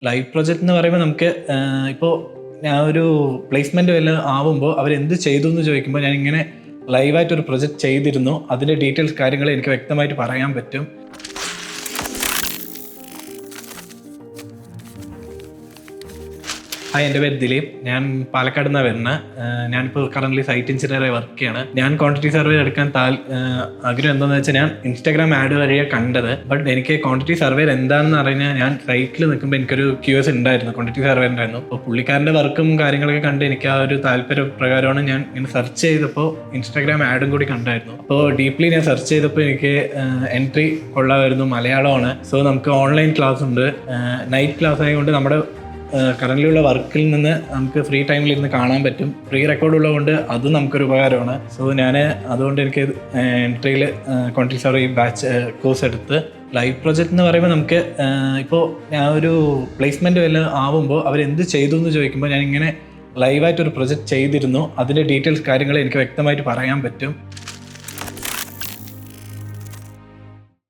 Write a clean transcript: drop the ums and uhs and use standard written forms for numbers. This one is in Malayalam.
ലൈവ് പ്രൊജക്റ്റ് എന്ന് പറയുമ്പോൾ നമുക്ക് ഇപ്പോൾ ഞാൻ ഒരു പ്ലേസ്മെൻറ്റ് വല്ലതും ആവുമ്പോൾ അവരെന്ത് ചെയ്തു എന്ന് ചോദിക്കുമ്പോൾ ഞാൻ ഇങ്ങനെ ലൈവായിട്ടൊരു പ്രൊജക്റ്റ് ചെയ്തിരുന്നു, അതിൻ്റെ ഡീറ്റെയിൽസ് കാര്യങ്ങൾ എനിക്ക് വ്യക്തമായിട്ട് പറയാൻ പറ്റും. ഹായ്, എൻ്റെ പേര് ദിലീപ്. ഞാൻ പാലക്കാട് നിന്നാണ് വരുന്നത്. ഞാനിപ്പോൾ കറൻ്റ് സൈറ്റ് എഞ്ചിനീയറായി വർക്ക് ചെയ്യാണ്. ഞാൻ ക്വാണ്ടിറ്റി സർവേ എടുക്കാൻ ആഗ്രഹം എന്താണെന്ന് വെച്ചാൽ ഞാൻ ഇൻസ്റ്റാഗ്രാം ആഡ് വഴിയാണ് കണ്ടത്. ബട്ട് എനിക്ക് ക്വാണ്ടിറ്റി സർവേ എന്താണെന്ന് അറിഞ്ഞാൽ ഞാൻ സൈറ്റിൽ നിൽക്കുമ്പോൾ എനിക്കൊരു ക്യൂസ് ഉണ്ടായിരുന്നു, ക്വാണ്ടിറ്റി സർവേ ഉണ്ടായിരുന്നു. അപ്പോൾ പുള്ളിക്കാരൻ്റെ വർക്കും കാര്യങ്ങളൊക്കെ കണ്ട് എനിക്ക് ആ ഒരു താല്പര്യപ്രകാരമാണ് ഞാൻ ഇങ്ങനെ സെർച്ച് ചെയ്തപ്പോൾ ഇൻസ്റ്റാഗ്രാം ആഡും കൂടി കണ്ടായിരുന്നു. അപ്പോൾ ഡീപ്ലി ഞാൻ സെർച്ച് ചെയ്തപ്പോൾ എനിക്ക് എൻട്രി കൊള്ളാമായിരുന്നു. മലയാളമാണ്. സോ നമുക്ക് ഓൺലൈൻ ക്ലാസ് ഉണ്ട്. നൈറ്റ് ക്ലാസ് ആയതുകൊണ്ട് നമ്മുടെ കറൻ്റിലുള്ള വർക്കിൽ നിന്ന് നമുക്ക് ഫ്രീ ടൈമിലിരുന്ന് കാണാൻ പറ്റും. ഫ്രീ റെക്കോർഡ് ഉള്ളതുകൊണ്ട് അതും നമുക്കൊരു ഉപകാരമാണ്. സോ ഞാൻ അതുകൊണ്ട് എനിക്ക് എൻട്രിയിൽ ക്വാണ്ടിറ്റി സർവേ ബാച്ച് കോഴ്സ് എടുത്ത് ലൈവ് പ്രൊജക്റ്റ് എന്ന് പറയുമ്പോൾ നമുക്ക് ഇപ്പോൾ ഞാൻ ഒരു പ്ലേസ്മെൻറ്റ് വല്ലതും ആവുമ്പോൾ അവരെന്ത് ചെയ്തു എന്ന് ചോദിക്കുമ്പോൾ ഞാൻ ഇങ്ങനെ ലൈവായിട്ടൊരു പ്രൊജക്റ്റ് ചെയ്തിരുന്നു, അതിൻ്റെ ഡീറ്റെയിൽസ് കാര്യങ്ങൾ എനിക്ക് വ്യക്തമായിട്ട് പറയാൻ പറ്റും.